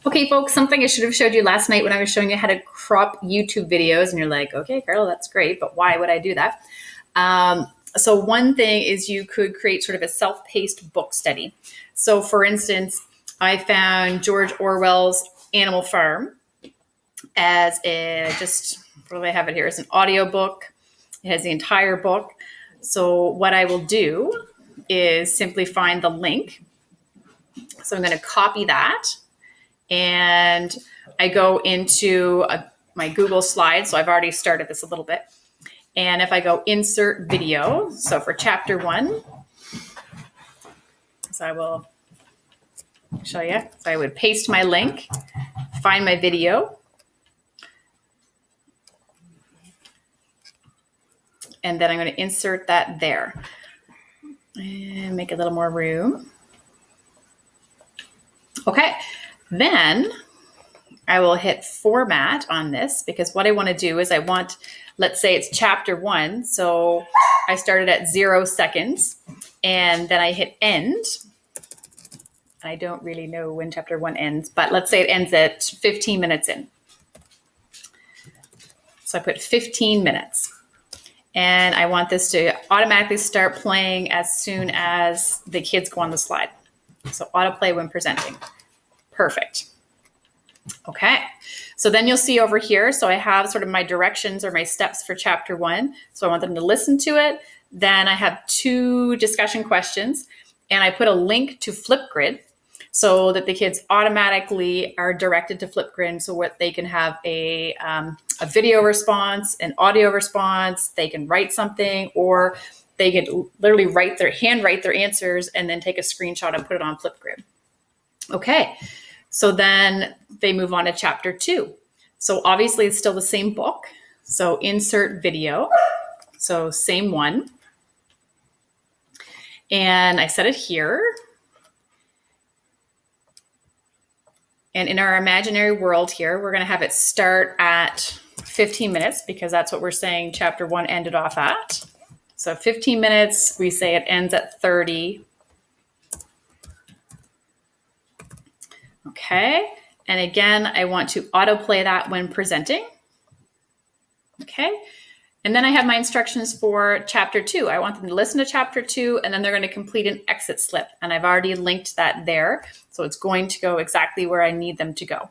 Okay, folks, something I should have showed you last night when I was showing you how to crop YouTube videos, and you're like, okay, Carla, that's great, but why would I do that? So one thing is you could create sort of a self-paced book study. So for instance, I found George Orwell's Animal Farm as what do I have it here? It's an audiobook. It has the entire book. So what I will do is simply find the link. So I'm going to copy that. And I go into my Google Slides. So I've already started this a little bit. And if I go insert video, so for chapter 1, so I will show you. So I would paste my link, find my video, and then I'm going to insert that there and make a little more room. Okay, then I will hit format on this because what I want to do is let's say it's chapter 1. So I started at 0 seconds and then I hit end. I don't really know when chapter 1 ends, but let's say it ends at 15 minutes in. So I put 15 minutes. And I want this to automatically start playing as soon as the kids go on the slide. So autoplay when presenting. Perfect. Okay. So then you'll see over here, so I have sort of my directions or my steps for chapter 1. So I want them to listen to it. Then I have 2 discussion questions, and I put a link to Flipgrid so that the kids automatically are directed to Flipgrid so what they can have a video response, an audio response, they can write something, or they can literally handwrite their answers and then take a screenshot and put it on Flipgrid. Okay, so then they move on to chapter 2. So obviously it's still the same book. So insert video. So same one. And I set it here. And in our imaginary world here, we're going to have it start at 15 minutes because that's what we're saying chapter 1 ended off at. So 15 minutes, we say it ends at 30. Okay. And again, I want to autoplay that when presenting. Okay. And then I have my instructions for chapter 2. I want them to listen to chapter 2, and then they're going to complete an exit slip. And I've already linked that there. So it's going to go exactly where I need them to go.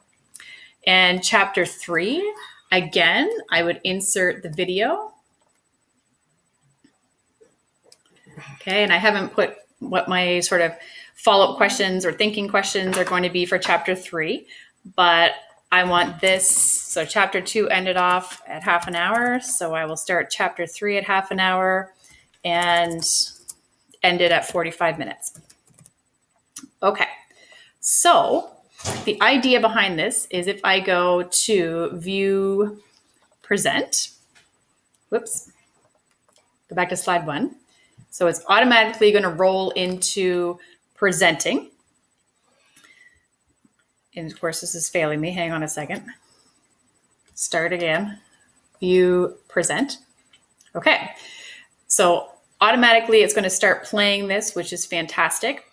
And chapter 3, again, I would insert the video. Okay, and I haven't put what my sort of follow-up questions or thinking questions are going to be for chapter 3, but I want this. So chapter 2 ended off at half an hour. So I will start chapter 3 at half an hour and end it at 45 minutes. Okay. So the idea behind this is if I go to view present, go back to slide 1. So it's automatically going to roll into presenting. And of course, this is failing me. Hang on a second. Start again. View present. Okay. So automatically it's going to start playing this, which is fantastic.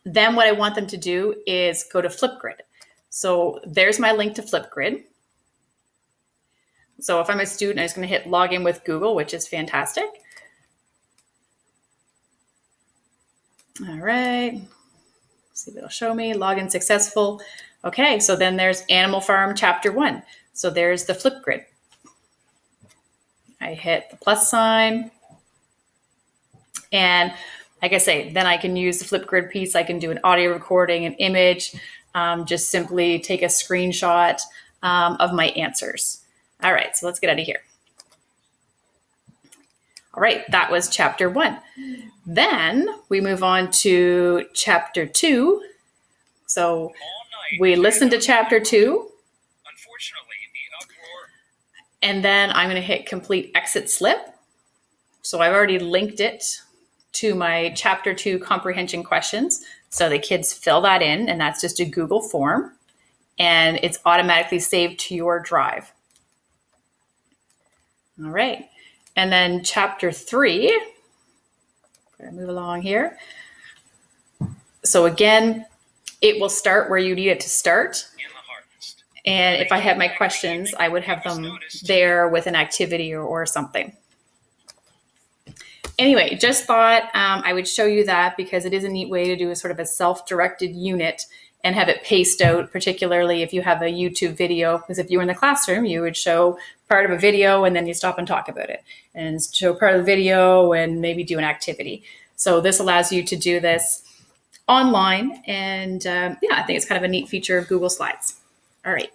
Then what I want them to do is go to Flipgrid. So there's my link to Flipgrid. So if I'm a student, I'm just going to hit login with Google, which is fantastic. All right. See if it'll show me login successful. Okay, so then there's Animal Farm chapter 1. So there's the Flipgrid. I hit the plus sign. And like I say, then I can use the Flipgrid piece. I can do an audio recording, an image, just simply take a screenshot of my answers. All right, so let's get out of here. All right, that was chapter 1. Then we move on to chapter 2. So we listen to chapter 2. And then I'm going to hit complete exit slip. So I've already linked it to my chapter 2 comprehension questions. So the kids fill that in, and that's just a Google form. And it's automatically saved to your drive. All right. And then chapter 3, I'm going to move along here. So again, it will start where you need it to start. And if I had my questions, I would have them there with an activity or something. Anyway, just thought I would show you that because it is a neat way to do a sort of a self-directed unit and have it paced out, particularly if you have a YouTube video. Because if you were in the classroom, you would show part of a video and then you stop and talk about it, and show part of the video and maybe do an activity. So this allows you to do this online, and yeah, I think it's kind of a neat feature of Google Slides. All right.